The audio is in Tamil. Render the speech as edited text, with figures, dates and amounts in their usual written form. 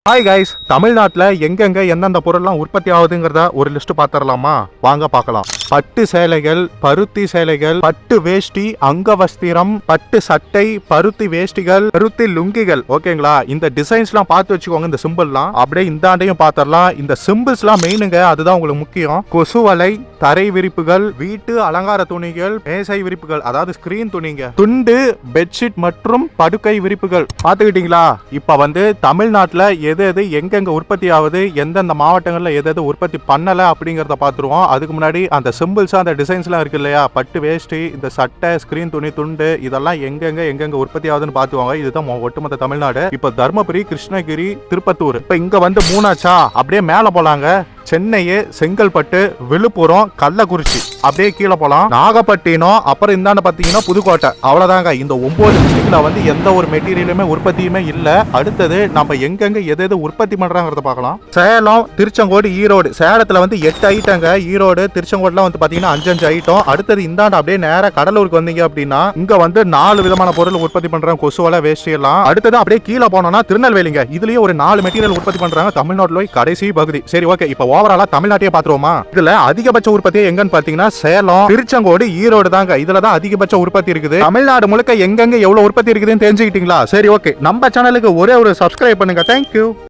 ஹாய் கைஸ், தமிழ்நாட்டில் எங்கெங்க எந்தெந்த பொருள்லாம் உற்பத்தி ஆகுதுங்கிறத ஒரு லிஸ்ட் பார்த்துடலாமா? வாங்க பார்க்கலாம். பட்டு சேலைகள், பருத்தி சேலைகள், பட்டு வேஷ்டி, அங்கவஸ்திரம், பட்டு சட்டை, பருத்தி வேஷ்டிகள், பருத்தி லுங்கிகள். ஓகேங்களா? இந்த டிசைன்ஸ்லாம் பார்த்து வச்சுக்கோங்க. இந்த சிம்பிள்லாம் அப்படியே இந்த ஆண்டையும் பார்த்துடலாம். இந்த சிம்பிள்ஸ்லாம் மெயினுங்க, அதுதான் உங்களுக்கு முக்கியம். கொசுவலை, தரை விரிப்புகள், வீட்டு அலங்கார துணிகள், மேசை விரிப்புகள், அதாவது ஸ்கிரீன் துணிங்க, துண்டு, பெட்ஷீட் மற்றும் படுக்கை விரிப்புகள். பார்த்துக்கிட்டீங்களா? இப்ப வந்து தமிழ்நாட்டில் எது எது எங்கெங்க உற்பத்தி ஆகுது, எந்தெந்த மாவட்டங்களில் எது எது உற்பத்தி பண்ணல அப்படிங்கிறத பார்த்துருவோம். அதுக்கு முன்னாடி அந்த சிம்பிள்ஸ், அந்த டிசைன்ஸ்லாம் இருக்கு இல்லையா, பட்டு வேஷ்டி, இந்த சட்டை, ஸ்கிரீன் துணி, துண்டு, இதெல்லாம் எங்கெங்க உற்பத்தி ஆகுதுன்னு பார்த்துவாங்க. இதுதான் ஒட்டுமொத்த தமிழ்நாடு. இப்போ தர்மபுரி, கிருஷ்ணகிரி, திருப்பத்தூர். இப்போ இங்க வந்து மூணாச்சா, அப்படியே மேலே போலாங்க. சென்னை, செங்கல்பட்டு, விழுப்புரம், கள்ளக்குறிச்சி, அப்படியே கீழே போலாம். நாகப்பட்டினம், அப்புறம் இந்தாண்ட பாத்தீங்கன்னா புதுக்கோட்டை. அவ்வளவுதாங்க. இந்த 9 டிஸ்ட்ரிக்ட்ல வந்து எந்த ஒரு மெட்டீரியலுமே உற்பத்தியுமே இல்ல. அடுத்தது நம்ம எங்கெங்க எது உற்பத்தி பண்றாங்கிறத பார்க்கலாம். சேலம், திருச்செங்கோடு, ஈரோடு. சேலத்துல வந்து 8 ஐட்டங்க. ஈரோடு, திருச்செங்கோடுல வந்து பாத்தீங்கன்னா 5 ஐட்டம். அடுத்தது இந்தாண்ட அப்படியே நேரா கடலூருக்கு வந்தீங்க அப்படின்னா இங்க வந்து 4 விதமான பொருள் உற்பத்தி பண்றாங்க. கொசுவலை, வேஷ்டி எல்லாம். அடுத்தது அப்படியே கீழே போனோம்னா திருநெல்வேலிங்க. இதுலயே ஒரு 4 மெட்டீரியல் உற்பத்தி பண்றாங்க. தமிழ்நாட்டுல கடைசி பகுதி. சரி, ஓகே. இப்போ ஓவராலா தமிழ்நாட்டையே பாத்துருவோமா? இதுல அதிகபட்ச உற்பத்தி எங்கன்னு பாத்தீங்கன்னா சேலம், திருச்செங்கோடு, ஈரோடு தாங்க. இதுலதான் அதிகபட்ச உற்பத்தி இருக்குது. தமிழ்நாடு முழுக்க எங்கெங்க எவ்வளவு உற்பத்தி இருக்குதுன்னு தெரிஞ்சுக்கிட்டீங்களா? சரி, ஓகே. நம்ம சேனலுக்கு ஒரே ஒரு சப்ஸ்கிரைப் பண்ணுங்க. தேங்க்யூ.